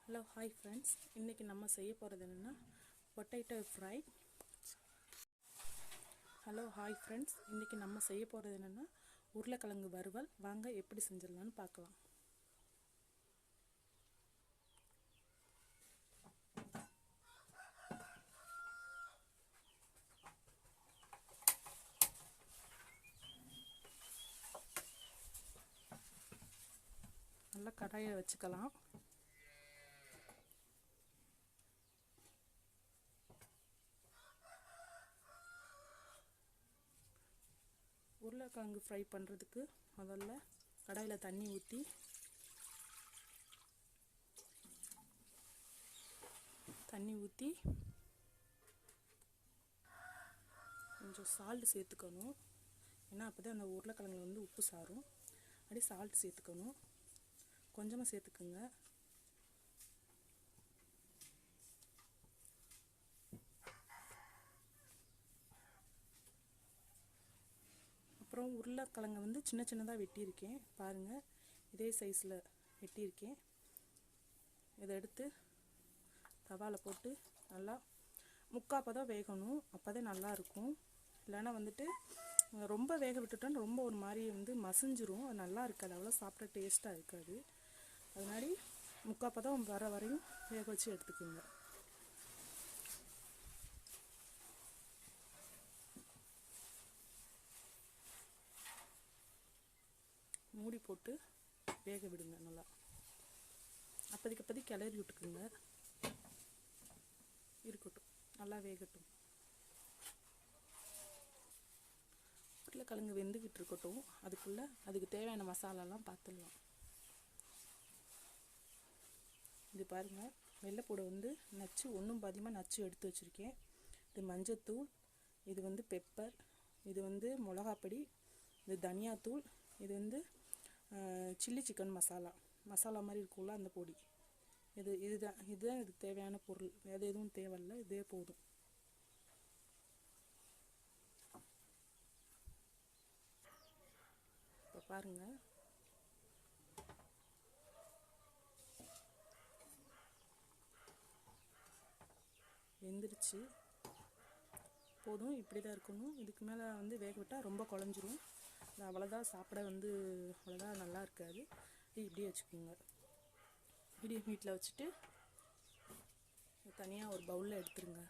Hello, hi friends. இன்னைக்கு நம்ம செய்ய போறது என்னன்னா potato fry. Hello, hi friends. இன்னைக்கு நம்ம செய்ய போறது என்னன்னா உருளைக்கிழங்கு வறுவல். வாங்க எப்படி செஞ்சிரலாம்னு பார்க்கலாம். நல்லா கடாயை வச்சுக்கலாம். உருளைக்கிழங்கு ஃப்ரை பண்ணுறதுக்கு முதல்ல கடாயில் தண்ணி ஊற்றி கொஞ்சம் சால்ட் சேர்த்துக்கணும். ஏன்னா அப்போ தான் அந்த உருளைக்கிழங்கு வந்து உப்பு சாரும். அப்படி சால்ட் சேர்த்துக்கணும். கொஞ்சமாக சேர்த்துக்குங்க. அப்புறம் உருளைக்கிழங்கை வந்து சின்ன சின்னதாக வெட்டியிருக்கேன் பாருங்கள். இதே சைஸில் வெட்டியிருக்கேன். இதை எடுத்து தவாவில் போட்டு நல்லா முக்காப்பதம் வேகணும். அப்போ தான் நல்லாயிருக்கும். இல்லைன்னா வந்துட்டு ரொம்ப வேக விட்டுட்டோன்னு ரொம்ப ஒரு மாதிரி வந்து மசிஞ்சிரும். அது நல்லா இருக்காது, அவ்வளோ சாப்பிட டேஸ்ட்டாக இருக்காது. அது மாதிரி முக்காப்பதம் வர வரையும் வேக வச்சு எடுத்துக்கோங்க. மூடி போட்டு வேக விடுங்க. நல்லா அப்போதைக்கு கிளறி விட்டுக்குங்க. இருக்கட்டும், நல்லா வேகட்டும். உருளைக்கிழங்கு வெந்துக்கிட்டு இருக்கட்டும். அதுக்கு தேவையான மசாலாலாம் பார்த்துடலாம். இது பாருங்கள், வெள்ளைப்பூடை வந்து நச்சு ஒன்றும் பாதியமாக நச்சு எடுத்து வச்சுருக்கேன். இது மஞ்சத்தூள், இது வந்து பெப்பர், இது வந்து மிளகாப்பொடி, இது தனியாத்தூள், இது வந்து சில்லி சிக்கன் மசாலா மாதிரி இருக்கும்ல அந்த பொடி. இதுதான் இதுக்கு தேவையான பொருள். வேறு எதுவும் தேவையில்லை, இதே போதும். இப்போ பாருங்கள், வெந்துருச்சு. போதும், இப்படி தான் இருக்கணும். இதுக்கு மேலே வந்து வேக விட்டால் ரொம்ப குழஞ்சிரும். அவ்வளோதான், சாப்பிட வந்து அவ்வளோதான் நல்லா இருக்காது. இப்படியே வச்சுக்கோங்க. மீடியம் ஹீட்டில் வச்சுட்டு தனியாக ஒரு பவுலில் எடுத்துருங்க.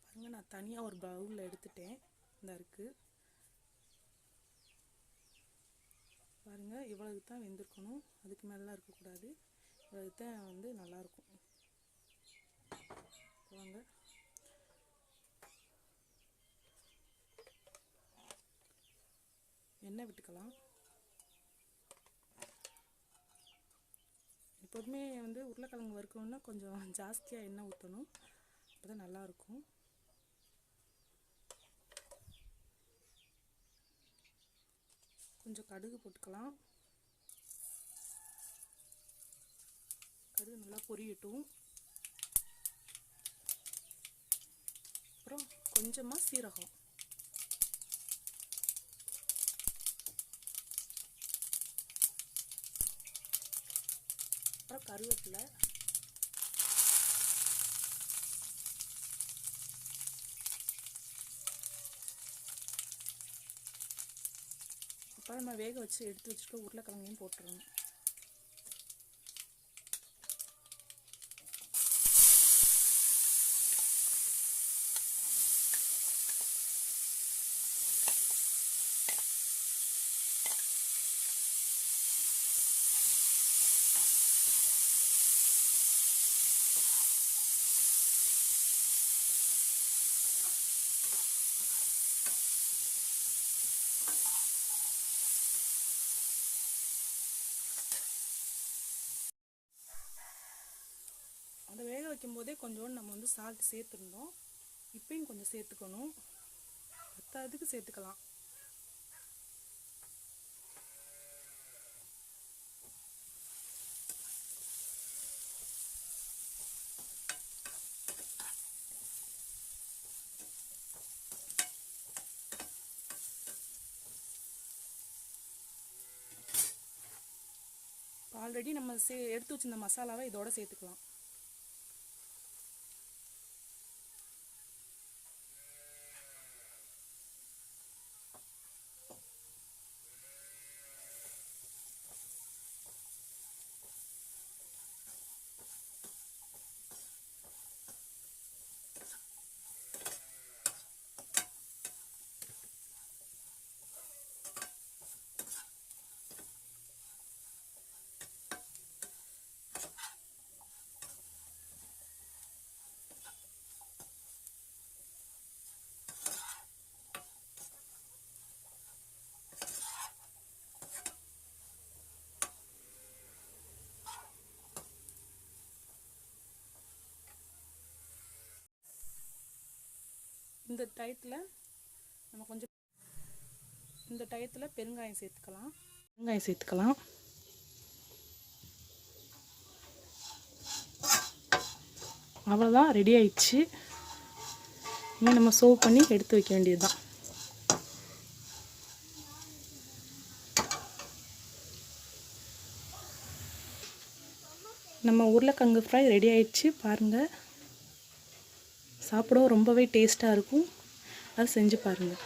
பாருங்கள், நான் தனியாக ஒரு பவுலில் எடுத்துட்டேன். இந்த இருக்குது பாருங்கள். இவ்வளவு தான் வெந்திருக்கணும், அதுக்கு மேலாம் இருக்கக்கூடாது. இவ்வளவு தான் வந்து நல்லாயிருக்கும். வாங்க, எண்ணெய் விட்டுக்கலாம். எப்போதுமே வந்து உருளைக்கிழங்கு வறுக்கணுன்னா கொஞ்சம் ஜாஸ்தியாக எண்ணெய் ஊற்றணும். அப்போ தான் நல்லாயிருக்கும். கொஞ்சம் கடுகு போட்டுக்கலாம். கடுகு நல்லா பொரியட்டும். அப்புறம் கொஞ்சமாக சீரகம், அப்புறம் கருவேப்பிலை, அப்புறம் நம்ம வேக வச்சு எடுத்து வச்சுட்டு உருளைக்கிழங்கையும் போட்டுருணும். அதை வேக வைக்கும்போதே கொஞ்சோண்டு நம்ம வந்து சால்ட் சேர்த்துருந்தோம். இப்பயும் கொஞ்சம் சேர்த்துக்கணும். பத்தாததுக்கு சேர்த்துக்கலாம். ஆல்ரெடி நம்ம எடுத்து வச்சிருந்த மசாலாவை இதோட சேர்த்துக்கலாம். இந்த டயத்தில் பெருங்காயம் சேர்த்துக்கலாம். அவ்வளோதான், ரெடி ஆயிடுச்சு. இனிமேல் நம்ம சர்வ் பண்ணி எடுத்து வைக்க வேண்டியது தான். நம்ம உருளைக்கிழங்கு ஃப்ரை ரெடி ஆயிடுச்சு. பாருங்கள், சாப்பிடவும் ரொம்பவே டேஸ்ட்டாக இருக்கும். அதை செஞ்சு பாருங்கள்.